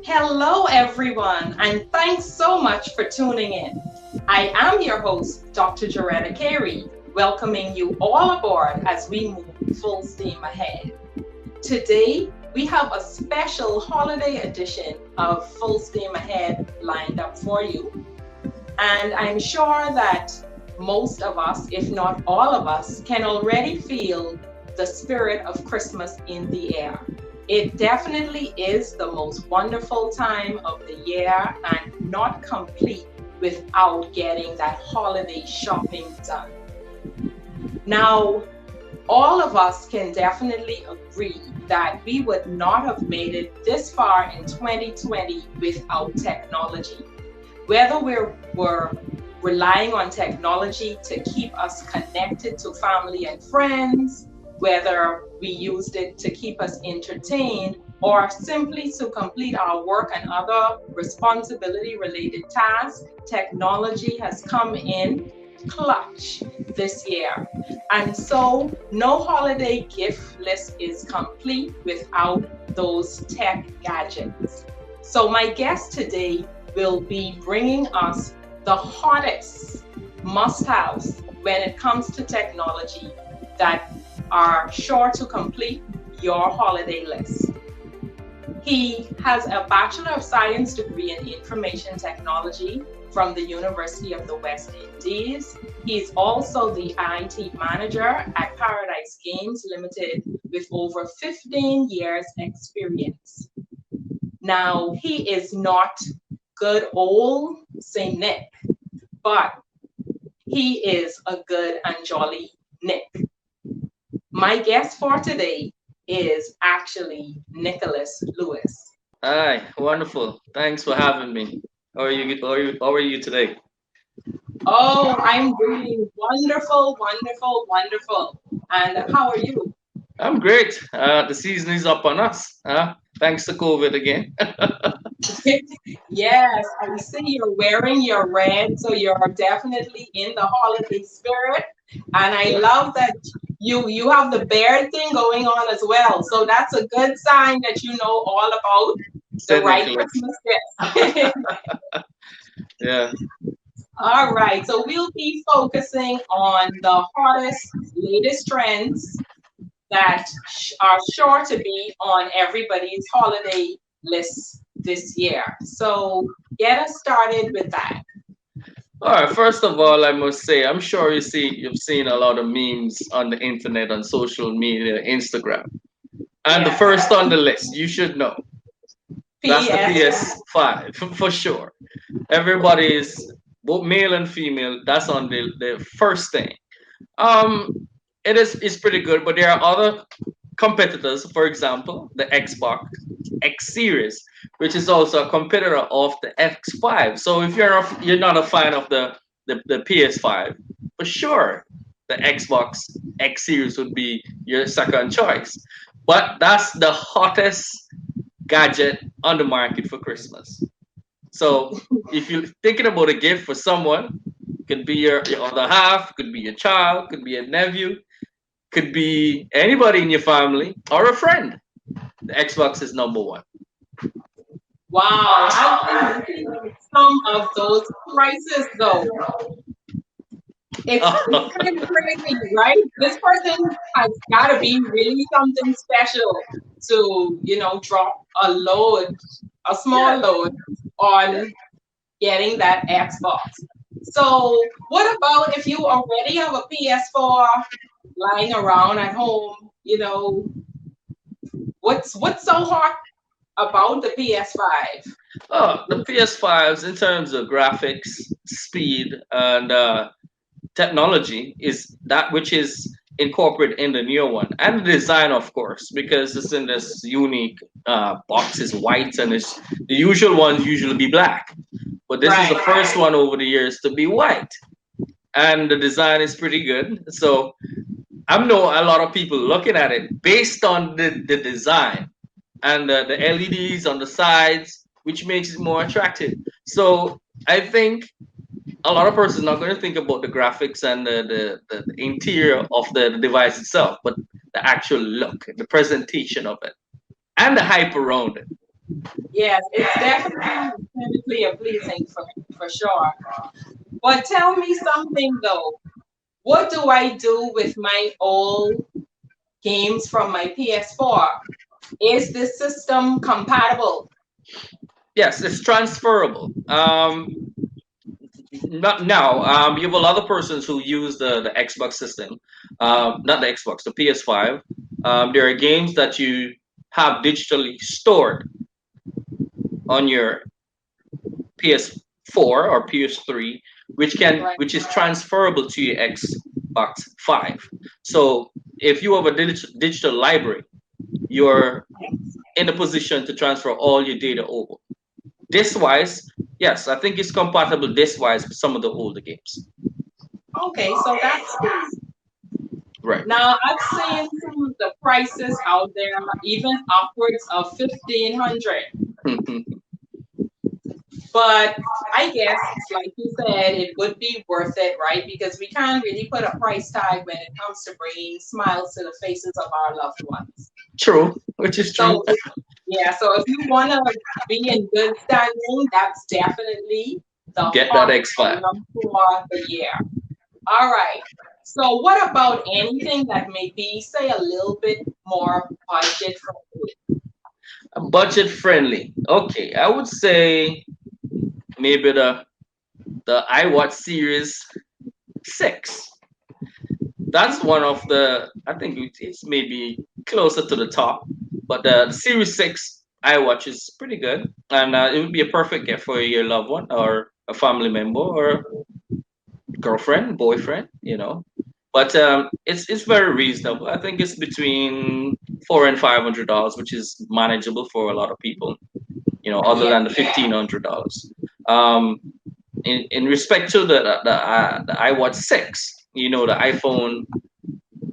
Hello, everyone, and thanks so much for tuning in. I am your host, Dr. Jaretta Carey, welcoming you all aboard as we move full steam ahead. Today, we have a special holiday edition of Full Steam Ahead lined up for you. And I'm sure that most of us, if not all of us, can already feel the spirit of Christmas in the air. It definitely is the most wonderful time of the year and not complete without getting that holiday shopping done. Now, all of us can definitely agree that we would not have made it this far in 2020 without technology. Whether we're relying on technology to keep us connected to family and friends, whether we used it to keep us entertained, or simply to complete our work and other responsibility related tasks, technology has come in clutch this year. And so no holiday gift list is complete without those tech gadgets. So my guest today will be bringing us the hottest must-haves when it comes to technology that are sure to complete your holiday list. He has a Bachelor of Science degree in Information Technology from the University of the West Indies. He's also the IT manager at Paradise Games Limited with over 15 years experience. Now, he is not good old Saint Nick, but he is a good and jolly Nick. My guest for today is actually Nicholas Lewis. Hi, wonderful. Thanks for having me. How are you today? Oh, I'm doing wonderful, wonderful, wonderful. And how are you? I'm great. The season is up on us. Thanks to COVID again. Yes, I see you're wearing your red, so you're definitely in the holiday spirit. And I love that you have the bear thing going on as well. So that's a good sign that you know all about the Said right Nicholas. Christmas gift. Yeah. All right, so we'll be focusing on the hottest, latest trends that are sure to be on everybody's holiday list this year. So get us started with that. All right. First of all, I must say, I'm sure you've seen a lot of memes on the internet, on social media, Instagram, and the Yes, first on the list, you should know, that's the PS5. PS5 for sure. Everybody is both male and female. That's on the first thing. Um, it is pretty good, but there are other competitors. For example, the Xbox X Series, which is also a competitor of the X5. So if you're not a fan of the PS5, for sure, the Xbox X Series would be your second choice. But that's the hottest gadget on the market for Christmas. So if you're thinking about a gift for someone, could be your other half, could be your child, could be a nephew, could be anybody in your family or a friend. The Xbox is number one. Wow, I've been looking at some of those prices though. It's kind of crazy, right? This person has got to be really something special to, drop a small load on getting that Xbox. So, what about if you already have a PS4 lying around at home? What's so hot about the PS5? Oh, the PS5s in terms of graphics, speed, and technology is that which is incorporated in the newer one, and the design, of course, because it's in this unique box is white, and it's the usual ones usually be black, but this is the Right. first one over the years to be white, and the design is pretty good. So I know a lot of people looking at it based on the design and the LEDs on the sides, which makes it more attractive. So I think a lot of persons not going to think about the graphics and the interior of the device itself, but the actual look, the presentation of it, and the hype around it. Yes, it's definitely aesthetically pleasing for sure. But tell me something though. What do I do with my old games from my PS4? Is this system compatible? Yes, it's transferable. Not now. You have a lot of persons who use the Xbox system, not the Xbox, the PS5. There are games that you have digitally stored on your PS4 or PS3, Right. which is transferable to your Xbox 5. So if you have a digital library, you're in a position to transfer all your data over. This wise, yes, I think it's compatible this wise with some of the older games. Okay, so that's good. Right. Now I've seen some of the prices out there, even upwards of 1,500. But I guess, like you said, it would be worth it, right? Because we can't really put a price tag when it comes to bringing smiles to the faces of our loved ones. True, which is true. So, yeah, so if you want to be in good standing, that's definitely the Get that hot X5. item for the year. All right. So, what about anything that may be, say, a little bit more budget friendly? Budget friendly. Okay, I would say maybe the iWatch Series 6. That's one of the, I think it's maybe closer to the top, but the Series 6 iWatch is pretty good, and it would be a perfect gift for your loved one or a family member or girlfriend, boyfriend, you know. But it's very reasonable. I think it's between $400 and $500, which is manageable for a lot of people. You know, other Yeah, than the $1,500. Um, in respect to the iWatch 6, you know, the iPhone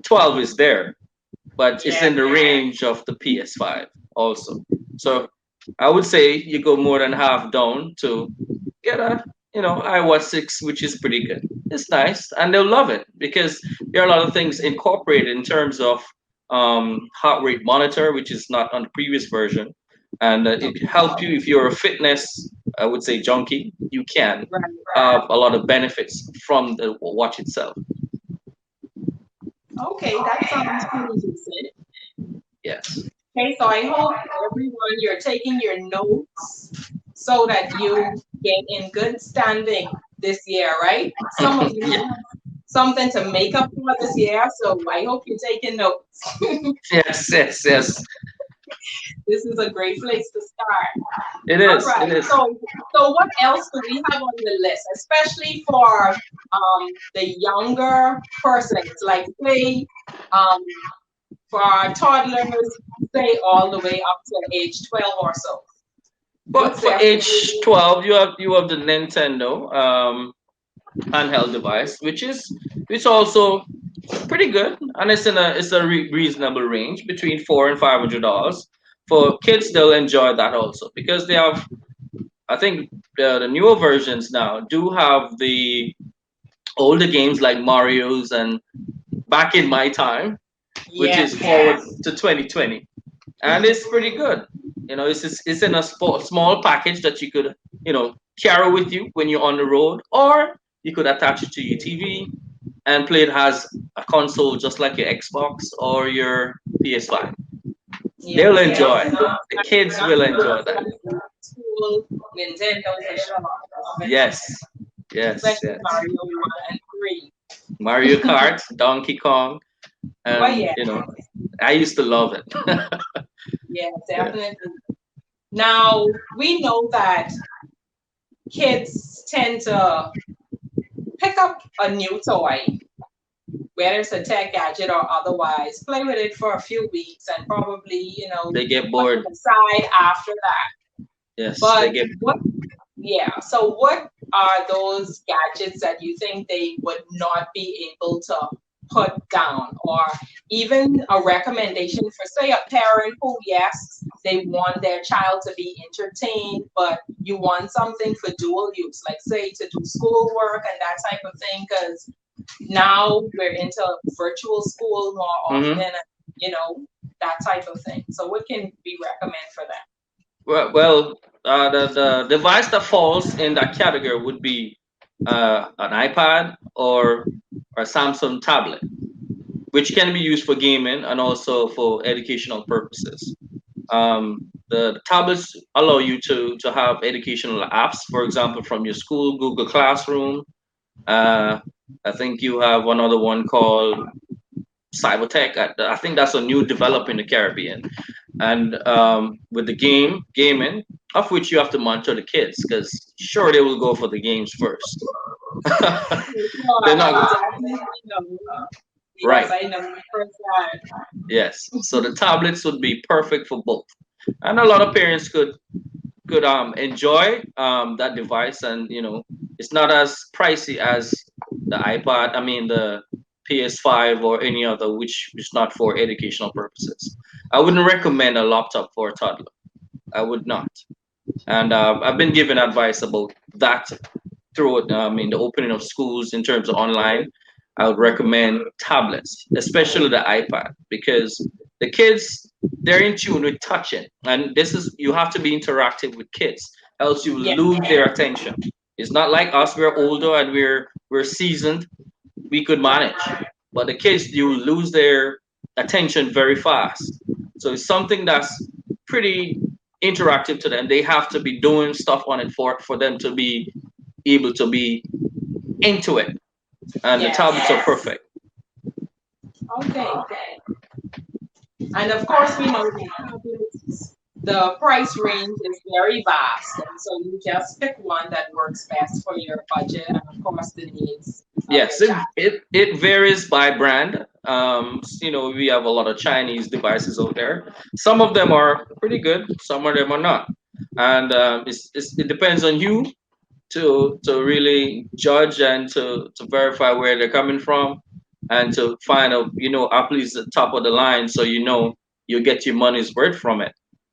12 is there, but it's yeah. in the range of the PS5 also. So I would say you go more than half down to get a, you know, iWatch 6, which is pretty good. It's nice, and they'll love it because there are a lot of things incorporated in terms of heart rate monitor, which is not on the previous version, and it helps you if you're a fitness, I would say, junkie. You can Right. have a lot of benefits from the watch itself. Okay, that sounds pretty decent. Yes. Okay, so I hope everyone you're taking your notes so that you get in good standing this year, right? Some of you Yeah. have something to make up for this year, so I hope you're taking notes. Yes. Yes. Yes. This is a great place to start. It All is. It right. is. So what else do we have on the list, especially for the younger persons, like say um, for our toddlers, say all the way up to age 12 or so. But What's for their age 12, you have the Nintendo handheld device, which also pretty good, and it's a reasonable range between $400 and $500. For kids, they'll enjoy that also because they have, I think, the newer versions now do have the older games like Mario's and back in my time, which is Yes. forward to 2020, and it's pretty good. You know, it's in a small package that you could, you know, carry with you when you're on the road, or you could attach it to your TV and play it as a console, just like your Xbox or your PS5. They'll Yes, enjoy. definitely. The kids will Nothing enjoy beats that. that old school Nintendo for sure, Yes, yes, especially yes. Mario 1 and 3. Mario Kart, Donkey Kong, Oh, and yeah. you know, I used to love it. Yeah, Yeah. definitely. Now, we know that kids tend to pick up a new toy, whether it's a tech gadget or otherwise, play with it for a few weeks and probably, They get put it bored. aside after that. Yes, they But get what, yeah, so what are those gadgets that you think they would not be able to put down? Or even a recommendation for, say, a parent who, yes, they want their child to be entertained, but you want something for dual use, like, say, to do schoolwork and that type of thing, because now we're into virtual school more often, hmm and, you know, that type of thing. So what can we recommend for that? The device that falls in that category would be an iPad or a Samsung tablet, which can be used for gaming and also for educational purposes. The tablets allow you to have educational apps, for example, from your school, Google Classroom. Uh, I think you have one other one called Cybertech. I think that's a new develop in the Caribbean. And with the gaming, of which you have to monitor the kids, because sure they will go for the games first. Sure, They're I not definitely know. Yes, right. I know firsthand. Yes. So the tablets would be perfect for both, and a lot of parents could enjoy that device, and it's not as pricey as the iPad. I mean the PS5 or any other, which is not for educational purposes. I wouldn't recommend a laptop for a toddler. I would not. And I've been given advice about that through the opening of schools in terms of online. I would recommend tablets, especially the iPad, because the kids, they're in tune with touching, and this is, you have to be interactive with kids, else you will Yeah. lose their attention. It's not like us; we're older and we're seasoned. We could manage, but the kids, you lose their attention very fast. So it's something that's pretty interactive to them. They have to be doing stuff on it for them to be able to be into it, and the Yes. tablets are perfect. Okay. And of course, we know that tablets, the price range is very vast. And so you just pick one that works best for your budget and, of course, the needs of your Yes, it, child. it, it varies by brand. We have a lot of Chinese devices out there. Some of them are pretty good, some of them are not. And it depends on you to really judge and to verify where they're coming from, and to find out, Apple is the top of the line, so you get your money's worth from it.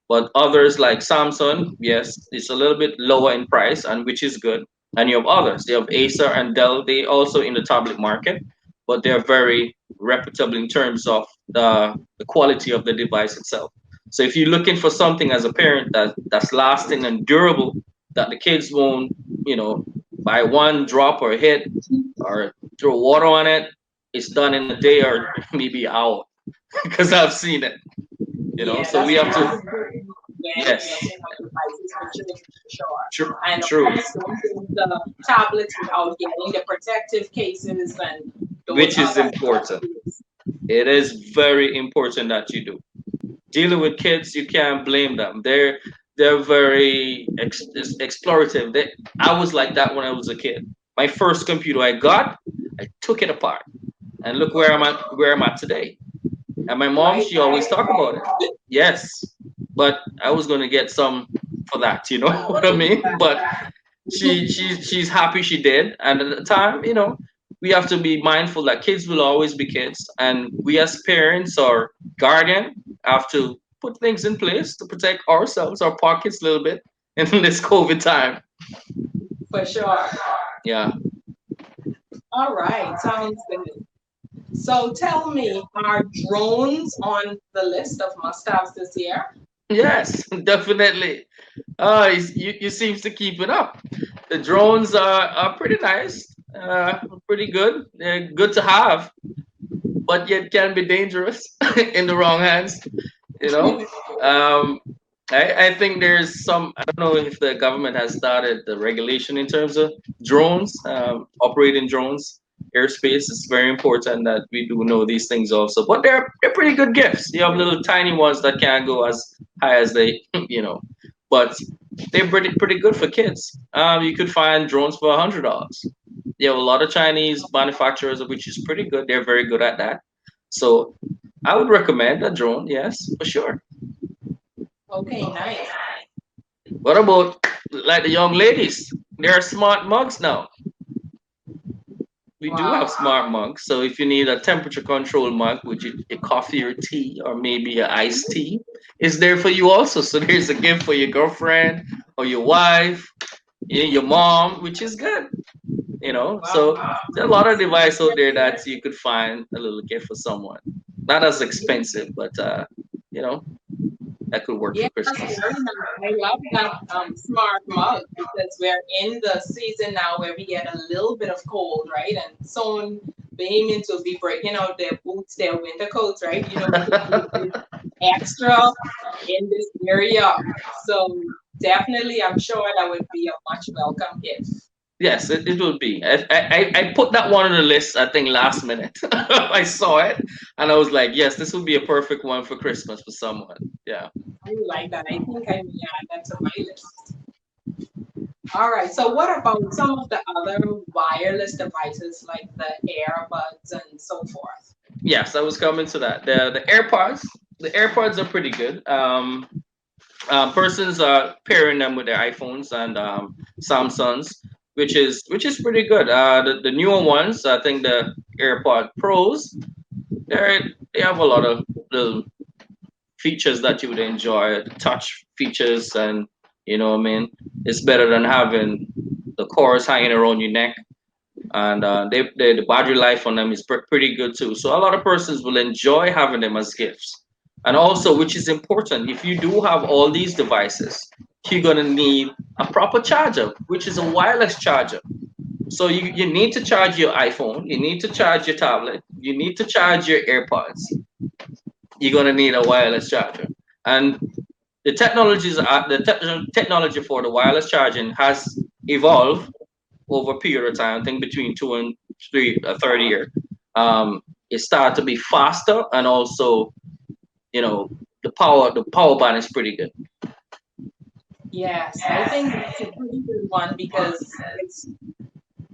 But others like Samsung, yes, it's a little bit lower in price, and which is good. And you have others. You have Acer and Dell. They also in the tablet market, but they're very reputable in terms of the quality of the device itself. So if you're looking for something as a parent that's lasting and durable, that the kids won't, by one drop or hit or throw water on it, it's done in a day or maybe an hour. Because I've seen it, Yeah, so we that's have very to. important when Yes, getting a devices for children, for sure. true, And of true. course, don't use the tablets without getting the protective cases and those Which is other important. accessories. It is very important that you do. Dealing with kids, you can't blame them. They're very explorative. I was like that when I was a kid. My first computer I got, I took it apart, and look where I'm at. Where I'm at today. And my mom, Right, she always talk about it. Yes, but I was gonna get some for that. You know what I mean? But she's happy she did, and at the time, we have to be mindful that kids will always be kids, and we as parents or guardian have to put things in place to protect ourselves, our pockets a little bit in this COVID time. for sure. Yeah. All right, sounds good. So tell me, are drones on the list of must-haves this year? Yes, definitely. You seems to keep it up. The drones are pretty nice, pretty good. They're good to have, but yet can be dangerous in the wrong hands. You know, um, I think there's some. I don't know if the government has started the regulation in terms of drones, operating drones. Airspace is very important that we do know these things also. But they're pretty good gifts. You have little tiny ones that can't go as high as they, but they're pretty good for kids. You could find drones for $100. You have a lot of Chinese manufacturers, which is pretty good. They're very good at that. So I would recommend a drone, yes, for sure. Okay, nice. What about like the young ladies? There are smart mugs now. We do have Wow. smart mugs. So if you need a temperature control mug, would you a coffee or tea or maybe a iced tea, is there for you also. So there's a gift for your girlfriend or your wife, your mom, which is good. Wow. So there are a lot of devices out there that you could find a little gift for someone. Not as expensive, but you know, that could work Yeah, for that's Christmas. very nice. I love that smart mug because we're in the season now where we get a little bit of cold, right? And soon beaming to be breaking out their boots, their winter coats, right? You know, we could use this extra in this area. So definitely, I'm sure that would be a much welcome gift. Yes, it will be. I put that one on the list, I think, last minute. I saw it and I was like, yes, this would be a perfect one for Christmas for someone. Yeah. I like that. I think I may add that to my list. All right. So what about some of the other wireless devices like the earbuds and so forth? Yes, I was coming to that. The AirPods are pretty good. Persons are pairing them with their iPhones and Samsungs, which is pretty good. The newer ones, I think the AirPod Pros, they they have a lot of the features that you would enjoy, the touch features, and what I mean. It's better than having the cords hanging around your neck, and the battery life on them is pretty good too. So a lot of persons will enjoy having them as gifts. And also, which is important, if you do have all these devices, you're gonna need a proper charger, which is a wireless charger. So you need to charge your iPhone, you need to charge your tablet, you need to charge your AirPods. You're gonna need a wireless charger. And the technology for the wireless charging has evolved over a period of time. I think between 2 and 3, a third year, it started to be faster, and also, the power band is pretty good. Yes, I think that's a pretty good one because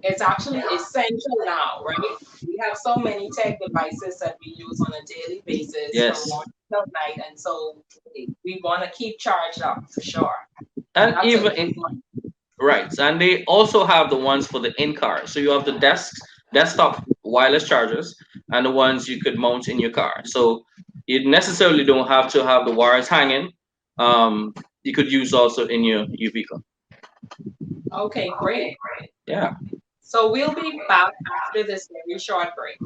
it's actually essential now, right? We have so many tech devices that we use on a daily basis from Yes, morning till night, and so we want to keep charged up for sure. and That's a even good one. right, and they also have the ones for the in car. So you have the desktop wireless chargers, and the ones you could mount in your car. So you necessarily don't have to have the wires hanging. You could use also in your vehicle. Okay, great. Yeah. So we'll be back after this very short break.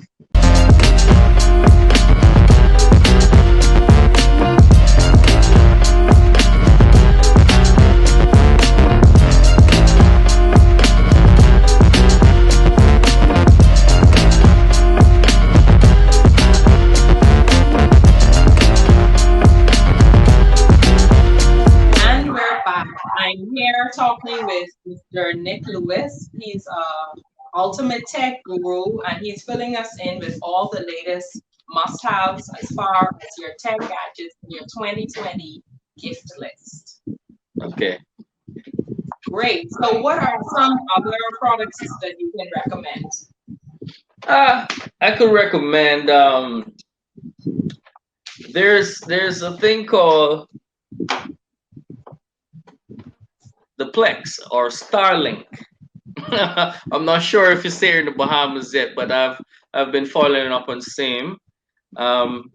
And we're back. I'm here talking with Mr. Nick Lewis. He's a ultimate tech guru, and he's filling us in with all the latest must-haves as far as your tech gadgets in your 2020 gift list. Okay. Great. So, what are some other products that you can recommend? Uh, I could recommend. There's a thing called the Plex or Starlink. I'm not sure if it's here in the Bahamas yet, but I've been following up on same.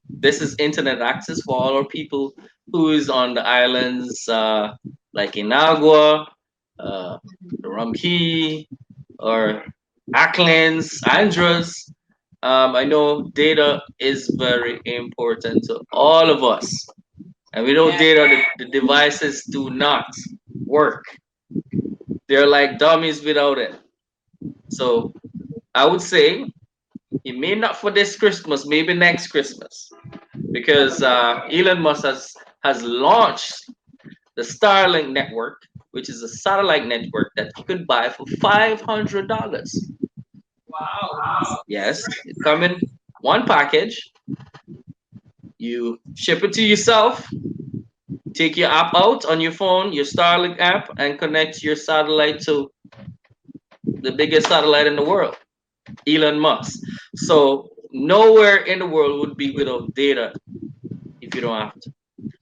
This is internet access for all our people who is on the islands, like Inagua, uh, Rumkey, or Acklands, Andros. I know data is very important to all of us, and we know Yeah. data. The devices do not work. They're like dummies without it. So I would say it may not for this Christmas, maybe next Christmas, because Elon Musk has launched the Starlink network, which is a satellite network that you could buy for $500. Wow. Yes, it come in one package. You ship it to yourself. Take your app out on your phone, your Starlink app, and connect your satellite to the biggest satellite in the world, Elon Musk. So nowhere in the world would be without data if you don't have to.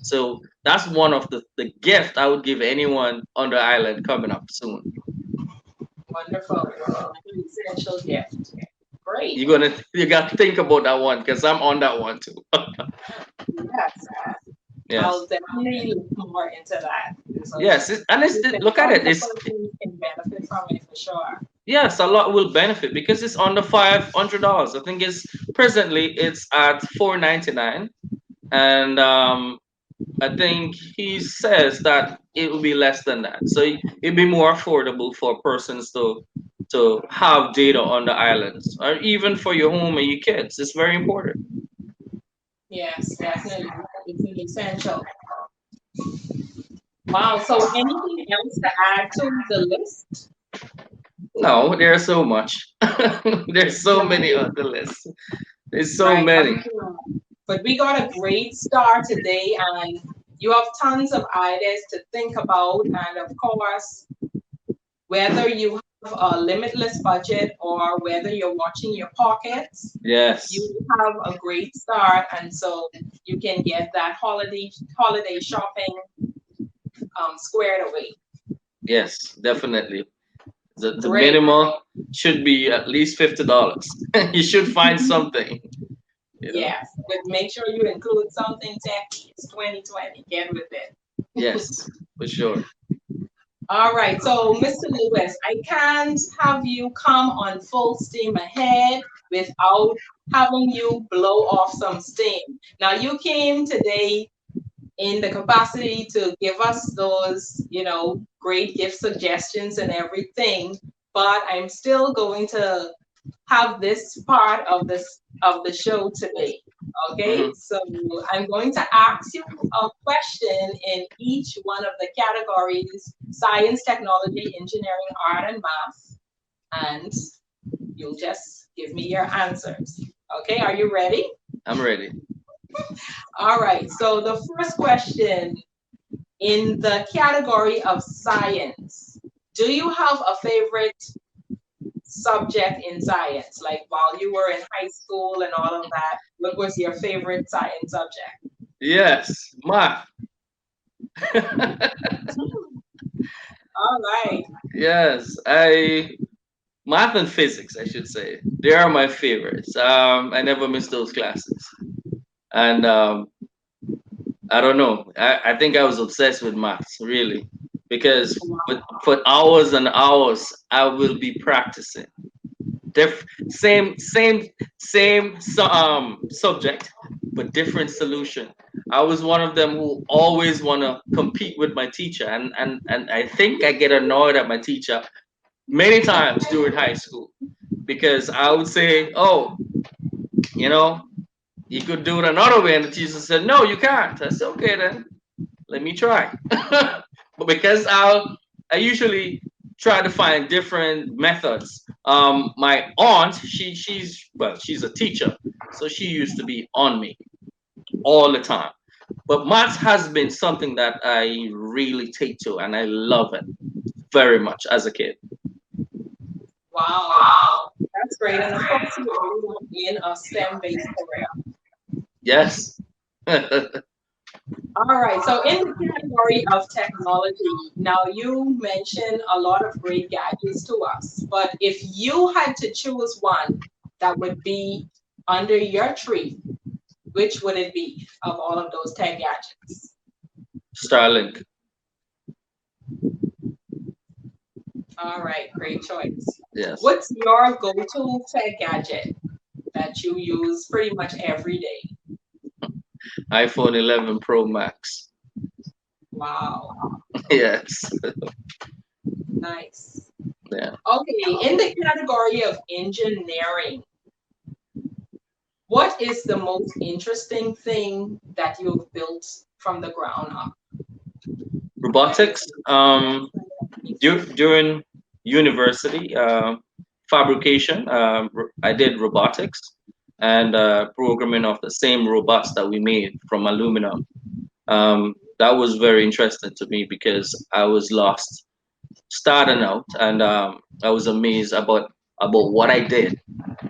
So that's one of the gift I would give anyone on the island coming up soon. Wonderful. Another essential gift. Great. You got to think about that one because I'm on that one too. Yes. Yes, I'll definitely look more into that. So yes, and you said look at it. It's multiple things can benefit from it for sure. yes, a lot will benefit because it's under $500. I think it's presently it's at $499, and I think he says that it will be less than that. So it'd be more affordable for persons to have data on the islands, or even for your home and your kids. It's very important. Yes, definitely. It's an essential. Wow. So anything else to add to the list? No, there's so much. There's so many Right, on the list. There's so right. many. But we got a great start today, and you have tons of ideas to think about. And of course, whether you have a limitless budget or whether you're watching your pockets, Yes, you have a great start, and so you can get that holiday shopping squared away. yes, definitely. The Great. minimum should be at least $50. You should find something, you know. Yes, but make sure you include something techy. It's 2020. Get with it. Yes, for sure. All right, so Mr. Lewis, I can't have you come on full steam ahead without having you blow off some steam. Now, you came today in the capacity to give us those, great gift suggestions and everything, but I'm still going to have this part of the show today. Okay, Hmm. so I'm going to ask you a question in each one of the categories: science, technology, engineering, art, and math, and you'll just give me your answers. Okay, are you ready? I'm ready. All right, so the first question in the category of science: do you have a favorite subject in science? Like while you were in high school and all of that, what was your favorite science subject? Yes, math. All right. Yes, I math and physics, I should say. They are my favorites. I never miss those classes, and I don't know. I think I was obsessed with maths, really, because for hours and hours I will be practicing. Same subject, but different solution. I was one of them who always want to compete with my teacher, and I think I get annoyed at my teacher many times during high school because I would say, "Oh, you know, you could do it another way," and the teacher said, "No, you can't." I said, "Okay, then let me try." But because I usually try to find different methods. My aunt, she's a teacher, so she used to be on me all the time. But maths has been something that I really take to, and I love it very much as a kid. Wow. That's great. And of course, you ended up in a STEM-based career. Yes. All right. So in the category of technology, now you mentioned a lot of great gadgets to us, but if you had to choose one that would be under your tree, which would it be of all of those tech gadgets? Starlink. All right, great choice. Yes. What's your go-to tech gadget that you use pretty much every day? iPhone 11 Pro Max. Wow, Yes. nice. Yeah. Okay, in the category of engineering, what is the most interesting thing that you've built from the ground up? Maybe Robotics. During university, fabrication, I did robotics and programming of the same robots that we made from aluminum. That was very interesting to me because I was lost starting out, and I was amazed about what I did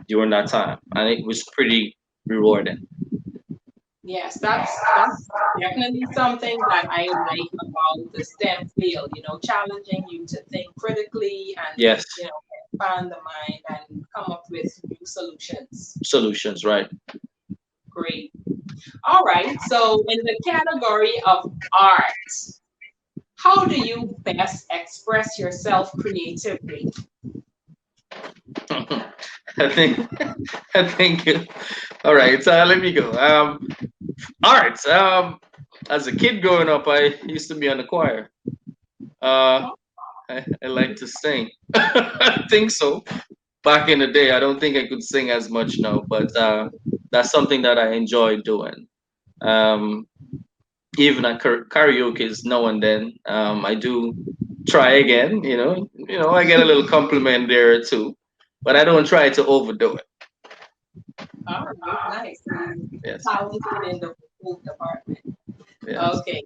during that time, and it was pretty rewarding. yes, that's definitely something that I like about the STEM field, challenging you to think critically and, Yes, expand the mind and come up with new solutions. solutions, right? Great. All right. So in the category of art, how do you best express yourself creatively? I think I think all right. So let me go. Art. as a kid growing up, I used to be on the choir. Uh, Oh, I like to sing. I think so. Back in the day, I don't think I could sing as much now, but that's something that I enjoy doing. Um, Even at karaoke now and then, I do try again. I get a little compliment there too, but I don't try to overdo it. all right, nice. So you Yes, talented in the vocal department. yes, Okay.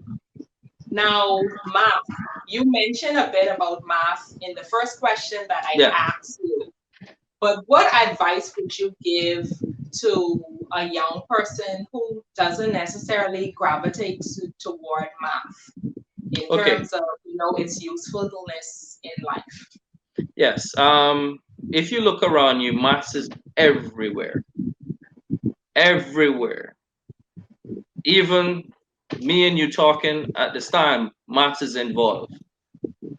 Now, math. You mentioned a bit about math in the first question that I yeah. asked you. But what advice would you give to a young person who doesn't necessarily gravitate toward math in Okay. terms of its usefulness in life? Yes. If you look around you, maths is everywhere, everywhere. Even me and you talking at this time, maths is involved.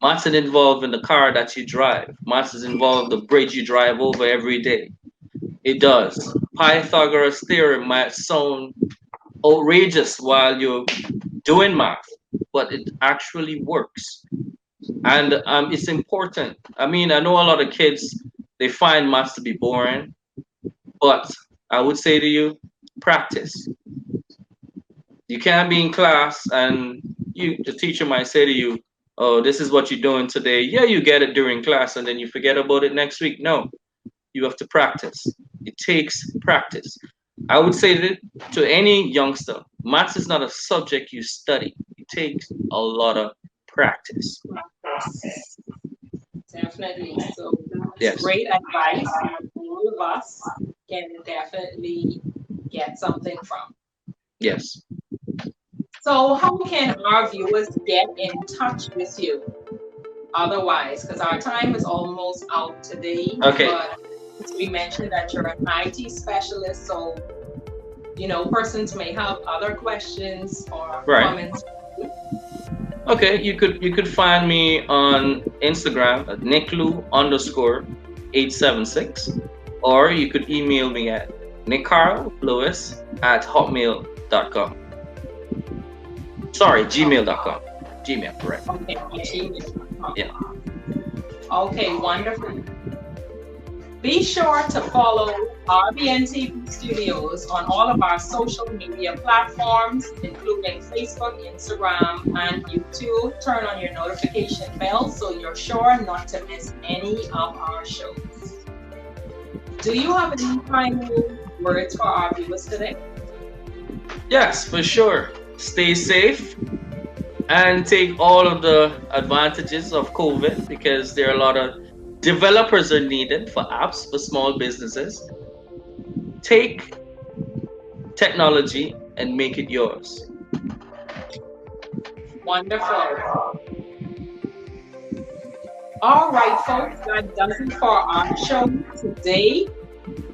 Maths is involved in the car that you drive. Maths is involved the bridge you drive over every day. It does. Pythagoras theorem might sound outrageous while you're doing math, but it actually works. And it's important. I mean, I know a lot of kids, they find maths to be boring, but I would say to you, practice. You can't be in class and the teacher might say to you, "Oh, this is what you're doing today." Yeah, you get it during class and then you forget about it next week. No, you have to practice. It takes practice. I would say that to any youngster, maths is not a subject you study. It takes a lot of practice. Yes, definitely. So that's Yes. great advice that all of us can definitely get something from. Yes. So, how can our viewers get in touch with you otherwise? Because our time is almost out today, Okay. but as we mentioned that you're an IT specialist, so persons may have other questions or Right. comments. Okay. You could find me on Instagram at nicklu_876, or you could email me at nickcarllewis@hotmail.com. Sorry, gmail.com. Gmail, correct. Okay, Gmail. Yeah. Okay, wonderful. Be sure to follow RBNTV Studios on all of our social media platforms, including Facebook, Instagram, and YouTube. Turn on your notification bell so you're sure not to miss any of our shows. Do you have any final words for our viewers today? Yes, for sure. Stay safe and take all of the advantages of COVID, because there are a lot of developers are needed for apps for small businesses. Take technology and make it yours. Wonderful. All right, folks, that does it for our show today.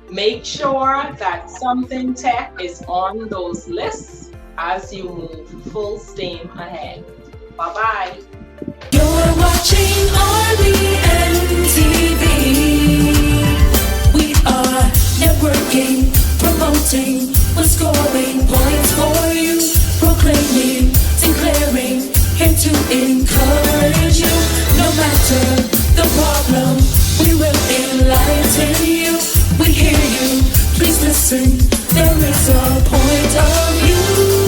Make sure that something tech is on those lists as you move full steam ahead. Bye-bye. You're watching RBNTV. We are networking, promoting, we're scoring points for you, proclaiming, declaring, here to encourage you. No matter the problem, we will enlighten you. We hear you, please listen. There is a point of view.